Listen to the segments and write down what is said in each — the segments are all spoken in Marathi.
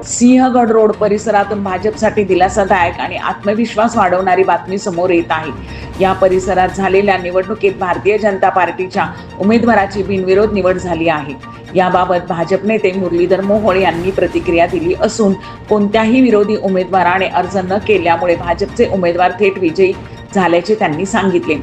सिंहगड रोड परिसरातून भाजपसाठी दिलासादायक आणि आत्मविश्वास वाढवणारी बातमी समोर येत आहे। या परिसरात झालेल्या निवडणुकीत भारतीय जनता पार्टीच्या उमेदवाराची बिनविरोध निवड झाली आहे। याबाबत भाजप नेते मुरलीधर मोहोळ यांनी प्रतिक्रिया दिली असून कोणत्याही विरोधी उमेदवाराने अर्ज न केल्यामुळे भाजपचे उमेदवार थेट विजयी झाल्याचे त्यांनी सांगितले।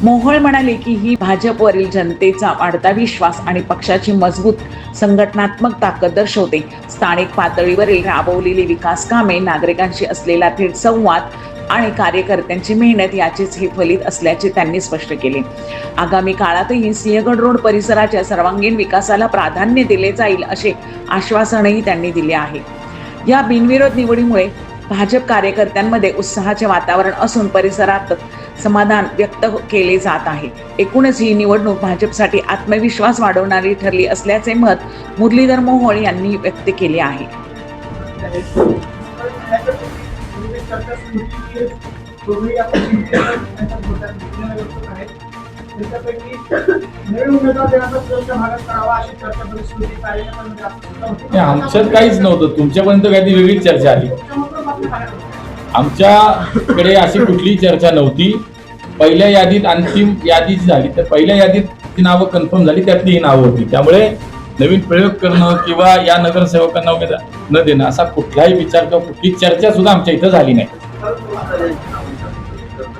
मोहोळ म्हणाले की ही भाजपवरील जनतेचा वाढता विश्वास आणि पक्षाची मजबूत संघटनात्मक ताकद दर्शवते। स्थानिक पातळीवरील राबवलेली विकास कामे, नागरिकांशी असलेला थेट संवाद आणि कार्यकर्त्यांची मेहनत याचेच हे फलित असल्याचे त्यांनी स्पष्ट केले। आगामी काळातही सिंहगड रोड परिसराच्या सर्वांगीण विकासाला प्राधान्य दिले जाईल असे आश्वासनही त्यांनी दिले आहे। या बिनविरोध निवडीमुळे भाजप कार्यकर्त्यांमध्ये उत्साहाचे वातावरण असून परिसरात समाधान व्यक्त केले जात आहे। एकूणच ही निवडणूक भाजपसाठी आत्मविश्वास वाढवणारी ठरली असल्याचे मत मुरलीधर मोहोळ यांनी व्यक्त केले आहे। आमच्यात काहीच नव्हतं, तुमच्यापर्यंत काहीतरी वेगळी चर्चा आली। आमच्याकडे अशी कुठलीही चर्चा नव्हती। पहिल्या यादीत अंतिम यादी झाली तर पहिल्या यादीत ती नावं कन्फर्म झाली, त्यातली ही नावं होती। त्यामुळे नवीन प्रयोग करणं किंवा या नगरसेवकांना उमेदवार न देणं असा कुठलाही विचार किंवा कुठली चर्चा सुद्धा आमच्या इथं झाली नाही।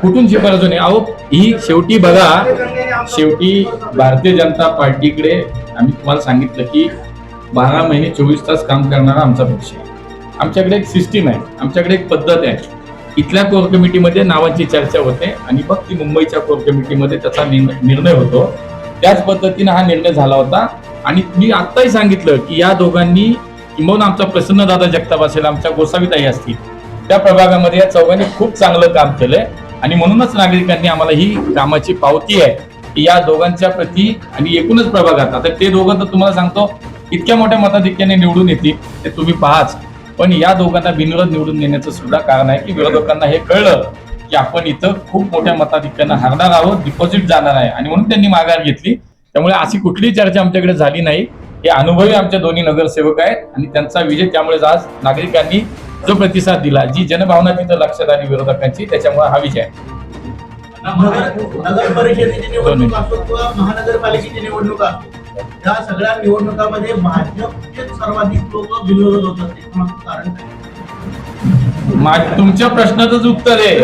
कुठून शिफारस नाही अहो, ही शेवटी बघा, शेवटी भारतीय जनता पार्टीकडे आम्ही तुम्हाला सांगितलं की 12 महिने 24 तास काम करणारा आमचा पक्ष आहे। आमच्याकडे एक सिस्टीम आहे, आमच्याकडे एक पद्धत आहे। इथल्या कोर कमिटीमध्ये नावांची चर्चा होते आणि मग ती मुंबईच्या कोर कमिटीमध्ये त्याचा निर्णय होतो। त्याच पद्धतीने हा निर्णय झाला होता आणि मी आत्ताही सांगितलं की या दोघांनी किंबहुना आमचा प्रसन्नदादा जगताप असेल, आमच्या गोसावीताई असतील, त्या प्रभागामध्ये या चौघांनी खूप चांगलं काम केलंय आणि म्हणूनच नागरिकांनी आम्हाला ही कामाची पावती आहे की या दोघांच्या प्रती आणि एकूणच प्रभागात आता ते दोघं तर तुम्हाला सांगतो इतक्या मोठ्या मताधिक्याने निवडून येतील ते तुम्ही पाहाच, पण या दोघांना बिनविरोध निवडून देण्याचं सुद्धा कारण आहे की विरोधकांना हे कळलं की आपण इथं खूप मोठ्या मताधिक्यानं हारणार आहोत, डिपॉझिट जाणार आहे आणि म्हणून त्यांनी माघार घेतली। त्यामुळे अशी कुठलीही चर्चा आमच्याकडे झाली नाही। हे अनुभवी आमच्या दोन्ही नगरसेवक आहेत आणि त्यांचा विजय, त्यामुळे आज नागरिकांनी जो प्रतिसाद दिला, जी जनभावना तिथं लक्षात आली विरोधकांची, त्याच्यामुळे हा विजय आहे। नगर परिषदेची निवडणूक असो किंवा महानगरपालिकेची निवडणूक असो, त्या सगळ्या निवडणुकांमध्ये भाजपचे सर्वाधिक लोक बिनविरोध होत असते। कारण तुमच्या प्रश्नाचंच उत्तर आहे।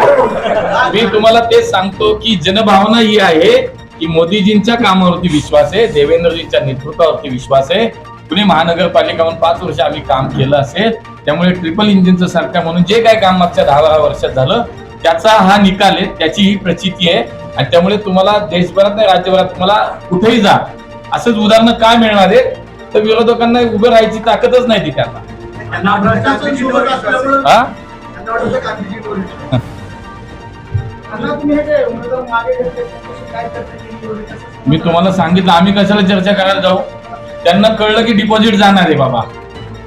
मी तुम्हाला तेच सांगतो की जनभावना ही आहे की मोदीजींच्या कामावरती विश्वास आहे, देवेंद्रजींच्या नेतृत्वावरती विश्वास आहे। पुणे महानगरपालिकामध्ये 5 वर्ष आम्ही काम केलं असेल, त्यामुळे ट्रिपल इंजिनचं सरकार म्हणून जे काय काम मागच्या 10 वर्षात झालं त्याचा हा निकाल आहे, त्याची ही प्रचिती आहे। आणि त्यामुळे तुम्हाला देशभरात नाही राज्यभरात तुम्हाला कुठेही जा असंच उदाहरण काय मिळणार आहे, तर विरोधकांना उभे राहायची ताकदच नाही तिथे आता। मी तुम्हाला सांगितलं आम्ही कशाला चर्चा करायला जाऊ, त्यांना कळलं की डिपॉझिट जाणार आहे बाबा,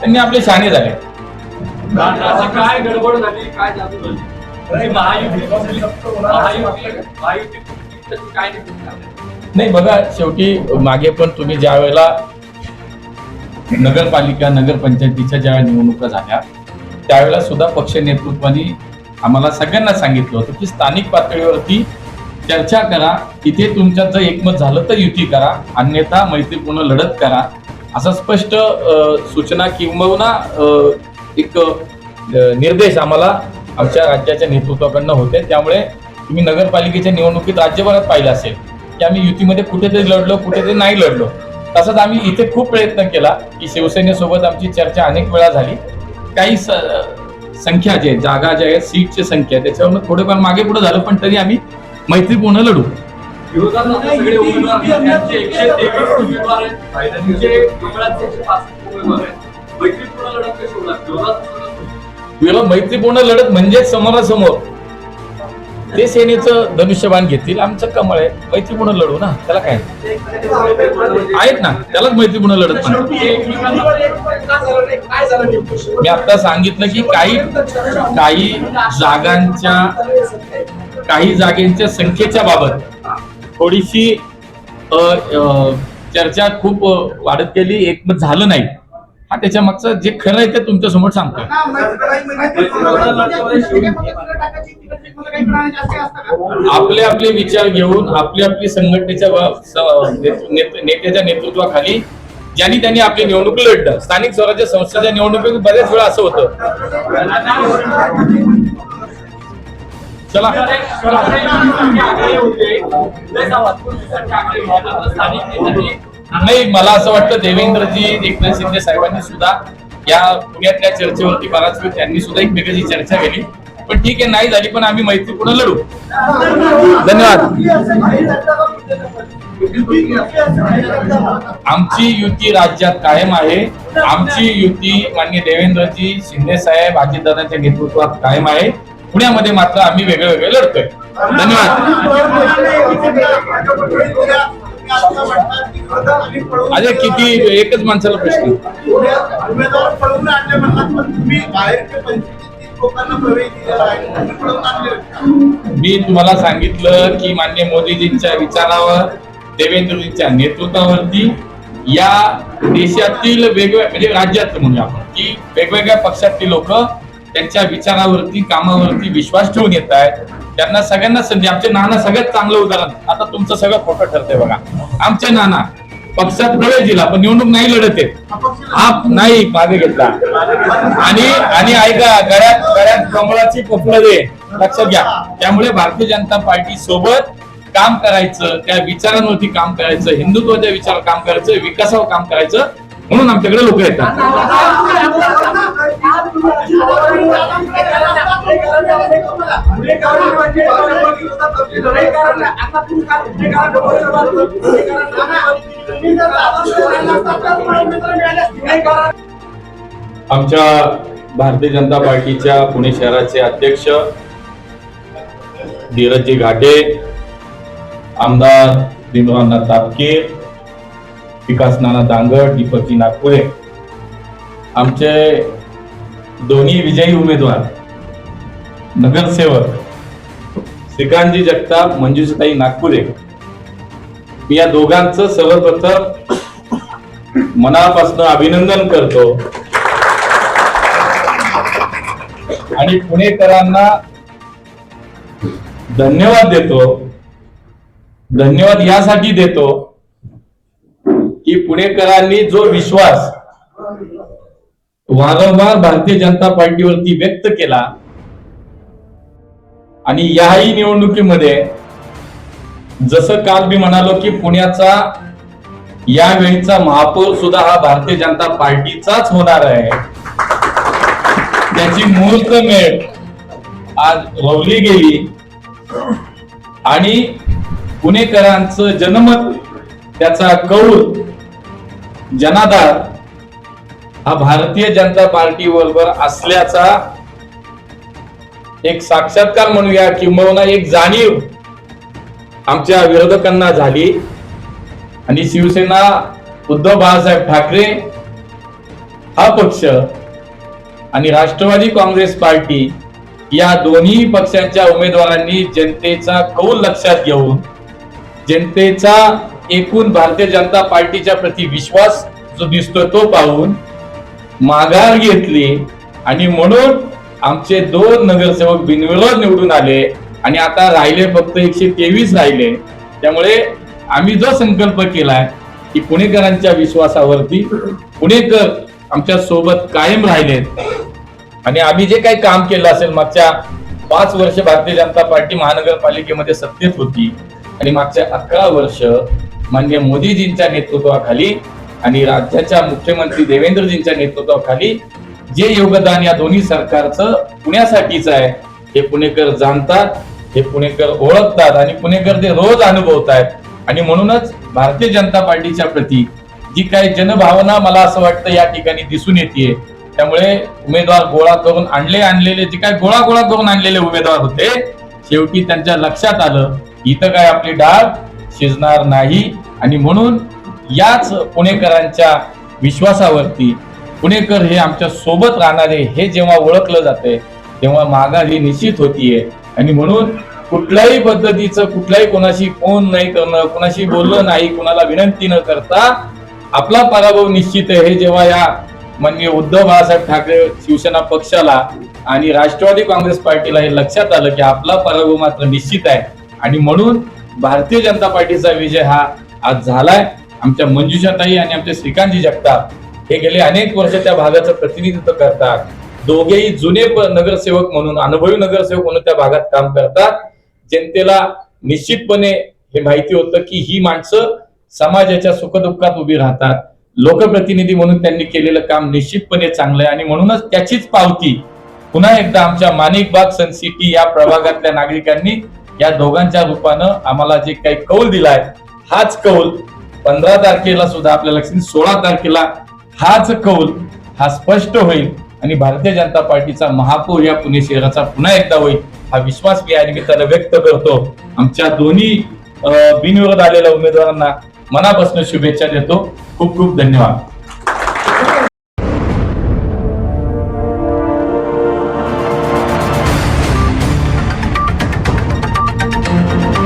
त्यांनी आपले शहाणे झाले। काय गडबड झाली, काय जादू झाली? नाही बघा, शेवटी मागे पण तुम्ही ज्या वेळेला नगरपालिका नगरपंचायतीच्या ज्या निवडणुका झाल्या त्यावेळेला सुद्धा पक्ष नेतृत्वाने आम्हाला सगळ्यांना सांगितलं होतं की स्थानिक पातळीवरती चर्चा करा, तिथे तुमच्यात जर एकमत झालं तर युती करा, अन्यथा मैत्रीपूर्ण लढत करा, असा स्पष्ट सूचना किंवा एक निर्देश आम्हाला आमच्या राज्याच्या नेतृत्वाकडनं होते। त्यामुळे तुम्ही नगरपालिकेच्या निवडणुकीत राज्यभरात पाहिलं असेल की आम्ही युतीमध्ये कुठेतरी लढलो, कुठेतरी नाही लढलो। तसंच आम्ही इथे खूप प्रयत्न केला की शिवसेनेसोबत आमची चर्चा अनेक वेळा झाली। काही संख्या जे जागा ज्या आहेत, सीटची संख्या, त्याच्यावरून थोडेफार मागे पुढे झालं, पण तरी आम्ही मैत्रीपूर्ण लढू। सगळे उमेदवार त्यांचे 123 उमेदवार आहेत, त्यांचे मंगळाचे 65 उमेदवार आहेत। मैत्रीपूर्ण लढत कशी होणार? मैत्रीपूर्ण लढत म्हणजे समोरासमोर ते सेनेचं धनुष्यबाण घेतील, आमचं कमळ आहे, मैत्रीपूर्ण लढू ना, त्याला काय आहेत ना, त्यालाच मैत्रीपूर्ण लढत म्हणतात। मी आता सांगितलं की काही जागांच्या संख्येच्या बाबत थोडीशी चर्चा खूप वाढत गेली, एकमत झालं नाही। हा त्याच्या मागचं जे खरं आहे ते तुमच्या समोर सांगतोय. आपले आपले विचार घेऊन आपली आपली संघटनेच्या नेत्याच्या नेतृत्वाखाली ज्यांनी त्यांनी आपली निवडणूक लढलं. स्थानिक स्वराज्य संस्थेच्या निवडणुकीत बऱ्याच वेळा असं होतं. चला नाही, मला असं वाटतं देवेंद्रजी एकनाथ शिंदे साहेबांनी सुद्धा या पुण्यातल्या चर्चेवरती बराच वेळ त्यांनी सुद्धा एकमेकांची चर्चा केली. पण ठीक आहे, नाही झाली पण आम्ही मैत्रीपूर्ण लढू. धन्यवाद. आमची युती राज्यात कायम आहे. आमची युती माननीय देवेंद्रजी शिंदे साहेब अजितदादांच्या नेतृत्वात कायम आहे. पुण्यामध्ये मात्र आम्ही वेगळे वेगळे लढतोय. धन्यवाद. अरे किती एकच माणसाला प्रश्न. उमेदवार पळवून आणले म्हणतात, पण तुम्ही बाहेरचे 25-30 लोकांना प्रवेश दिलेला आहे, तुम्ही पळवून आणले. मी तुम्हाला सांगितलं की माननीय मोदीजींच्या विचारावर देवेंद्रजींच्या नेतृत्वावरती या देशातील वेगवेगळ्या म्हणजे राज्यात म्हणूया आपण की वेगवेगळ्या पक्षातील लोक त्यांच्या विचारावरती कामावरती विश्वास ठेवून येत आहेत. त्यांना सगळ्यांना संधी. आमचे नाना सगळ्यात चांगलं उदाहरण. आता तुमचं सगळं खोटं ठरतंय बघा. आमचे नाना पक्षात प्रवेश दिला पण निवडणूक नाही लढत आहेत. आप नाही मागे घेतला आणि ऐका गळ्यात कमळाची पफळं दे, लक्षात घ्या. त्यामुळे भारतीय जनता पार्टी सोबत काम करायचं, त्या विचारांवरती काम करायचं, हिंदुत्वाच्या विचारावर काम करायचं, विकासावर काम करायचं, म्हणून आमच्याकडे लोक येतात. आमच्या भारतीय जनता पार्टीच्या पुणे शहराचे अध्यक्ष धीरजजी घाटे, आमदार भीमरावनाथ तापकीर, विकास नाना दांगड, दीपकजी नागपुरे, आमचे दोन्ही विजयी उमेदवार नगरसेवक श्रीकांतजी जगताप, मंजुषाताई नागपुरे, मी या दोघांचं सर्वप्रथम मनापासून अभिनंदन करतो आणि पुणेकरांना धन्यवाद देतो. धन्यवाद यासाठी देतो की पुणेकरांनी जो विश्वास वारंवार भारतीय जनता पार्टीवरती व्यक्त केला आणि याही निवडणुकीमध्ये जसं काल मी म्हणालो की पुण्याचा यावेळीचा महापौर सुद्धा हा भारतीय जनता पार्टीचाच होणार आहे, त्याची मुहूर्तमेढ आज रोवली गेली आणि पुणेकरांचं जनमत, त्याचा कौल, जनाधार हा भारतीय जनता पार्टी बरोबर असल्याचा एक साक्षात्कार म्हणूया किंबहुना एक जाणीव आमच्या विरोधकांना झाली. आणि शिवसेना उद्धव बाळासाहेब ठाकरे हा पक्ष आणि राष्ट्रवादी काँग्रेस पार्टी या दोन्ही पक्षांच्या उमेदवारांनी जनतेचा कौल लक्षात घेऊन जनतेचा एकूण भारतीय जनता पार्टीच्या प्रति विश्वास जो दिसतोय तो पाहून माघार घेतली आणि म्हणून आमचे 2 नगरसेवक बिनविरोध निवडून आले आणि आता राहिले फक्त 123 राहिले. त्यामुळे आम्ही जो संकल्प केलाय की पुणेकरांच्या विश्वासावरती पुणेकर आमच्या सोबत कायम राहिलेत आणि आम्ही जे काही काम केलं असेल, मागच्या 5 वर्ष भारतीय जनता पार्टी महानगरपालिकेमध्ये सत्तेत होती आणि मागच्या 11 वर्ष माननीय मोदीजींच्या नेतृत्वाखाली आणि राज्याच्या मुख्यमंत्री देवेंद्रजींच्या नेतृत्वाखाली जे योगदान या दोन्ही सरकारचं पुण्यासाठीच आहे हे पुणेकर जाणतात, हे पुणेकर ओळखतात आणि पुणेकर ते रोज अनुभवतात. आणि म्हणूनच भारतीय जनता पार्टीच्या प्रती जी काही जनभावना मला असं वाटतं या ठिकाणी दिसून येते. त्यामुळे उमेदवार गोळा करून आणलेले जे काही गोळा करून आणलेले उमेदवार होते, शेवटी त्यांच्या लक्षात आलं इथं काय आपली डाळ शिजणार नाही आणि म्हणून याच पुणेकरांच्या विश्वासावरती पुणेकर हे आमच्या सोबत राहणारे हे जेव्हा ओळखलं जाते तेव्हा माघार ही निश्चित होतीये. आणि म्हणून कुठल्याही पद्धतीचं कुठल्याही कोणाशी फोन नाही करणं, कोणाशी बोललं नाही, कोणाला विनंती न करता आपला पराभव निश्चित आहे हे जेव्हा या माननीय उद्धव बाळासाहेब ठाकरे शिवसेना पक्षाला आणि राष्ट्रवादी काँग्रेस पार्टीला हे लक्षात आलं की आपला पराभव मात्र निश्चित आहे आणि म्हणून भारतीय जनता पार्टीचा विजय हा आज झालाय. आमच्या मंजुषाताई आणि आमचे श्रीकांतजी जगताप हे गेले अनेक वर्ष त्या भागाचं प्रतिनिधित्व करतात. दोघेही जुने नगरसेवक म्हणून, अनुभवी नगरसेवक म्हणून त्या भागात काम करतात. जनतेला निश्चितपणे हे माहिती होतं की ही माणसं समाजाच्या सुखदुःखात उभी राहतात. लोकप्रतिनिधी म्हणून त्यांनी केलेलं काम निश्चितपणे चांगलं आहे आणि म्हणूनच त्याचीच पावती पुन्हा एकदा आमच्या माणिकबाग सन सिटी या प्रभागातल्या नागरिकांनी या दोघांच्या रूपानं आम्हाला जे काही कौल दिलाय, हाच कौल 15 तारखेला सुद्धा आपल्या लक्षात 16 तारखेला हाच कौल हा स्पष्ट होईल आणि भारतीय जनता पार्टीचा महापौर या पुणे शहराचा पुन्हा एकदा होईल हा विश्वास मी या निमित्तानं व्यक्त करतो. आमच्या दोन्ही बिनविरोध आलेल्या उमेदवारांना मनापासून शुभेच्छा देतो. खूप खूप धन्यवाद.